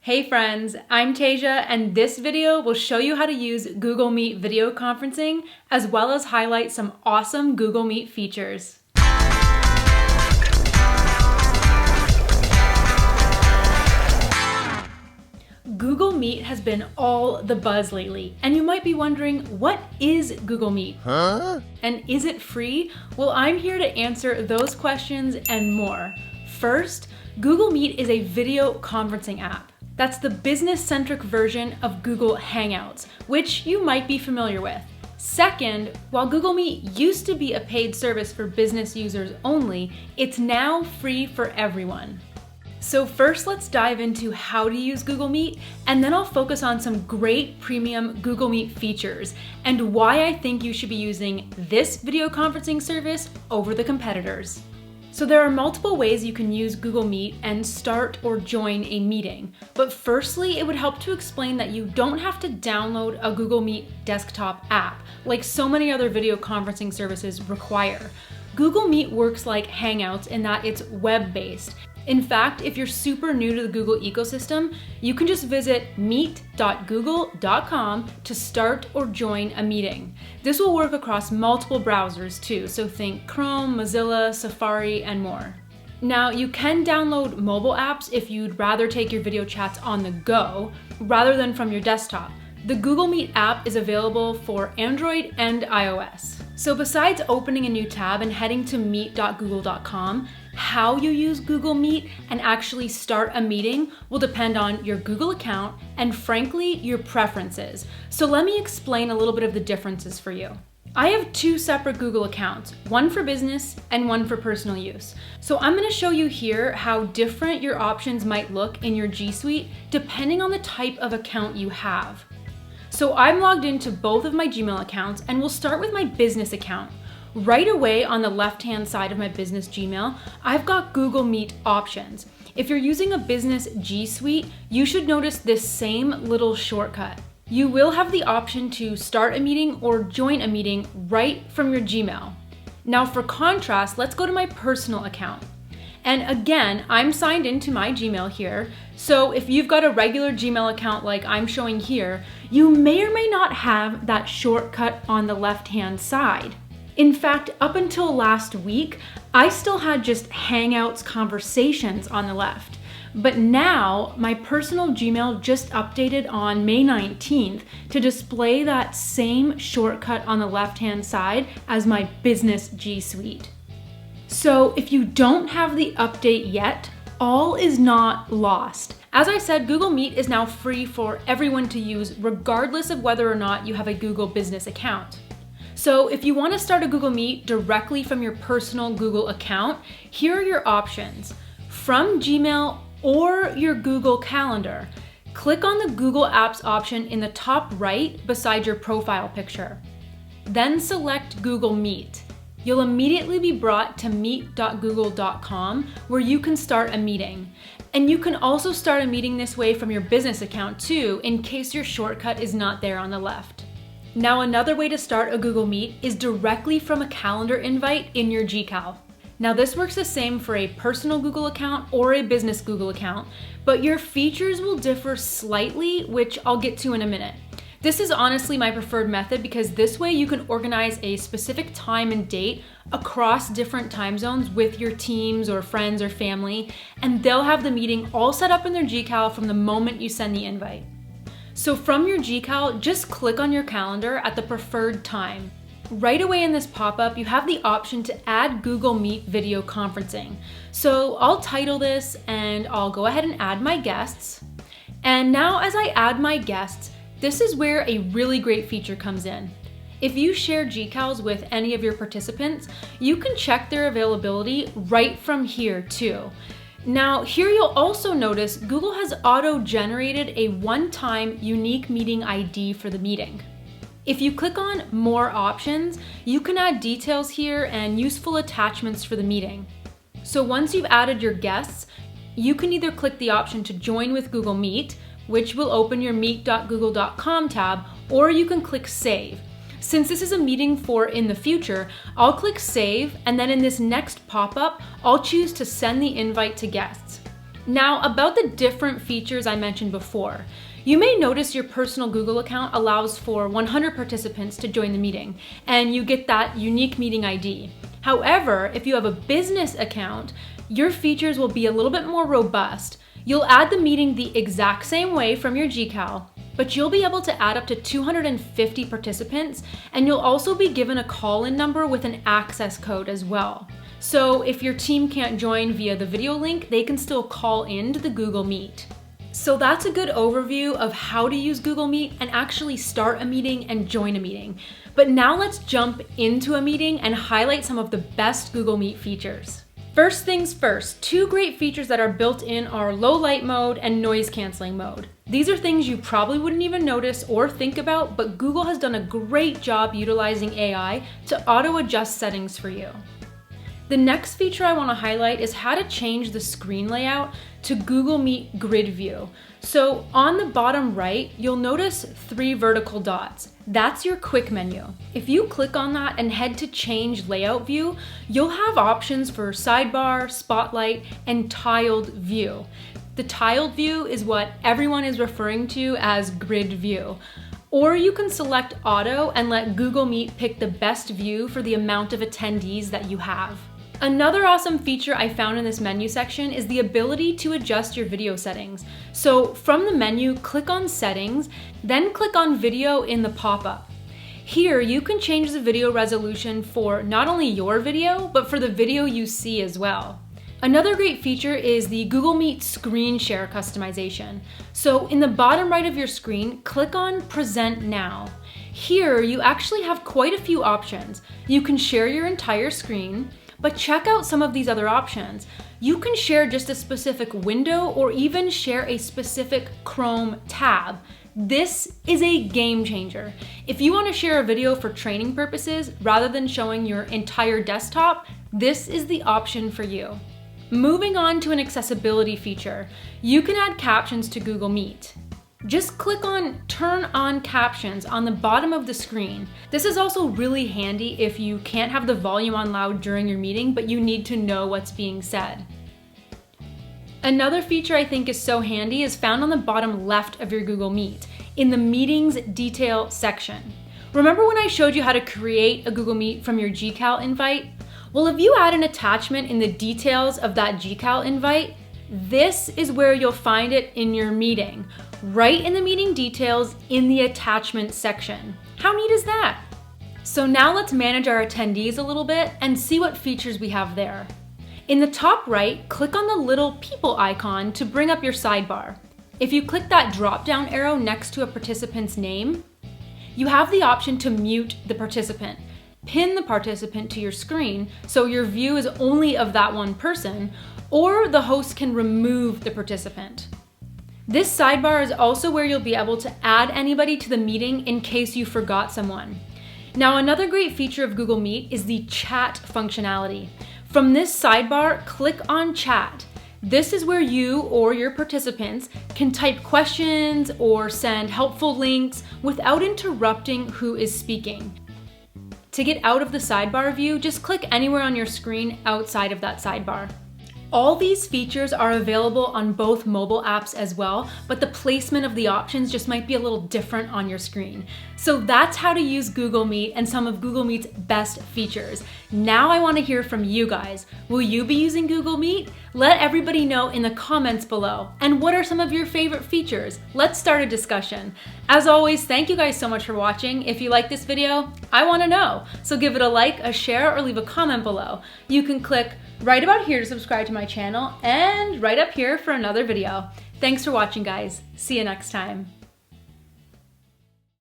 Hey friends, I'm Tasia, and this video will show you how to use Google Meet video conferencing, as well as highlight some awesome Google Meet features. Google Meet has been all the buzz lately, and you might be wondering, what is Google Meet? And is it free? Well, I'm here to answer those questions and more. First, Google Meet is a video conferencing app. That's the business-centric version of Google Hangouts, which you might be familiar with. Second, while Google Meet used to be a paid service for business users only, it's now free for everyone. So first, let's dive into how to use Google Meet, and then I'll focus on some great premium Google Meet features and why I think you should be using this video conferencing service over the competitors. So there are multiple ways you can use Google Meet and start or join a meeting. But firstly, it would help to explain that you don't have to download a Google Meet desktop app like so many other video conferencing services require. Google Meet works like Hangouts in that it's web-based. In fact, if you're super new to the Google ecosystem, you can just visit meet.google.com to start or join a meeting. This will work across multiple browsers too, so think Chrome, Mozilla, Safari, and more. Now, you can download mobile apps if you'd rather take your video chats on the go, rather than from your desktop. The Google Meet app is available for Android and iOS. So besides opening a new tab and heading to meet.google.com, how you use Google Meet and actually start a meeting will depend on your Google account and, frankly, your preferences. So let me explain a little bit of the differences for you. I have two separate Google accounts, one for business and one for personal use. So I'm going to show you here how different your options might look in your G Suite depending on the type of account you have. So I'm logged into both of my Gmail accounts, and we'll start with my business account. Right away on the left-hand side of my business Gmail, I've got Google Meet options. If you're using a business G Suite, you should notice this same little shortcut. You will have the option to start a meeting or join a meeting right from your Gmail. Now for contrast, let's go to my personal account. And again, I'm signed into my Gmail here, so if you've got a regular Gmail account like I'm showing here, you may or may not have that shortcut on the left-hand side. In fact, up until last week, I still had just Hangouts conversations on the left. But now, my personal Gmail just updated on May 19th to display that same shortcut on the left-hand side as my business G Suite. So if you don't have the update yet, all is not lost. As I said, Google Meet is now free for everyone to use regardless of whether or not you have a Google business account. So if you want to start a Google Meet directly from your personal Google account, here are your options. From Gmail or your Google Calendar, click on the Google Apps option in the top right beside your profile picture. Then select Google Meet. You'll immediately be brought to meet.google.com where you can start a meeting. And you can also start a meeting this way from your business account too, in case your shortcut is not there on the left. Now another way to start a Google Meet is directly from a calendar invite in your Gcal. Now this works the same for a personal Google account or a business Google account, but your features will differ slightly, which I'll get to in a minute. This is honestly my preferred method because this way you can organize a specific time and date across different time zones with your teams or friends or family, and they'll have the meeting all set up in their Gcal from the moment you send the invite. So from your Gcal, just click on your calendar at the preferred time. Right away in this pop-up, you have the option to add Google Meet video conferencing. So I'll title this and I'll go ahead and add my guests. And now as I add my guests, this is where a really great feature comes in. If you share Gcals with any of your participants, you can check their availability right from here too. Now, here you'll also notice Google has auto-generated a one-time unique meeting ID for the meeting. If you click on More Options, you can add details here and useful attachments for the meeting. So once you've added your guests, you can either click the option to join with Google Meet, which will open your meet.google.com tab, or you can click Save. Since this is a meeting for in the future, I'll click Save, and then in this next pop-up, I'll choose to send the invite to guests. Now, about the different features I mentioned before. You may notice your personal Google account allows for 100 participants to join the meeting, and you get that unique meeting ID. However, if you have a business account, your features will be a little bit more robust. You'll add the meeting the exact same way from your GCal, but you'll be able to add up to 250 participants, and you'll also be given a call-in number with an access code as well. So if your team can't join via the video link, they can still call in to the Google Meet. So that's a good overview of how to use Google Meet and actually start a meeting and join a meeting. But now let's jump into a meeting and highlight some of the best Google Meet features. First things first, 2 great features that are built in are low light mode and noise canceling mode. These are things you probably wouldn't even notice or think about, but Google has done a great job utilizing AI to auto adjust settings for you. The next feature I want to highlight is how to change the screen layout to Google Meet Grid View. So on the bottom right, you'll notice 3 vertical dots. That's your quick menu. If you click on that and head to change layout view, you'll have options for sidebar, spotlight, and tiled view. The tiled view is what everyone is referring to as grid view. Or you can select auto and let Google Meet pick the best view for the amount of attendees that you have. Another awesome feature I found in this menu section is the ability to adjust your video settings. So from the menu, click on Settings, then click on Video in the pop-up. Here, you can change the video resolution for not only your video, but for the video you see as well. Another great feature is the Google Meet screen share customization. So in the bottom right of your screen, click on Present Now. Here, you actually have quite a few options. You can share your entire screen, but check out some of these other options. You can share just a specific window or even share a specific Chrome tab. This is a game changer. If you want to share a video for training purposes rather than showing your entire desktop, this is the option for you. Moving on to an accessibility feature, you can add captions to Google Meet. Just click on Turn on Captions on the bottom of the screen. This is also really handy if you can't have the volume on loud during your meeting, but you need to know what's being said. Another feature I think is so handy is found on the bottom left of your Google Meet, in the Meetings Detail section. Remember when I showed you how to create a Google Meet from your GCal invite? Well, if you add an attachment in the details of that GCal invite, this is where you'll find it in your meeting, right in the meeting details in the attachment section. How neat is that? So now let's manage our attendees a little bit and see what features we have there. In the top right, click on the little people icon to bring up your sidebar. If you click that drop-down arrow next to a participant's name, you have the option to mute the participant. Pin the participant to your screen so your view is only of that one person, or the host can remove the participant. This sidebar is also where you'll be able to add anybody to the meeting in case you forgot someone. Now, another great feature of Google Meet is the chat functionality. From this sidebar, click on Chat. This is where you or your participants can type questions or send helpful links without interrupting who is speaking. To get out of the sidebar view, just click anywhere on your screen outside of that sidebar. All these features are available on both mobile apps as well, but the placement of the options just might be a little different on your screen. So that's how to use Google Meet and some of Google Meet's best features. Now I want to hear from you guys. Will you be using Google Meet? Let everybody know in the comments below. And what are some of your favorite features? Let's start a discussion. As always, thank you guys so much for watching. If you like this video, I want to know. So give it a like, a share, or leave a comment below. You can click right about here to subscribe to my channel and right up here for another video. Thanks for watching, guys. See you next time.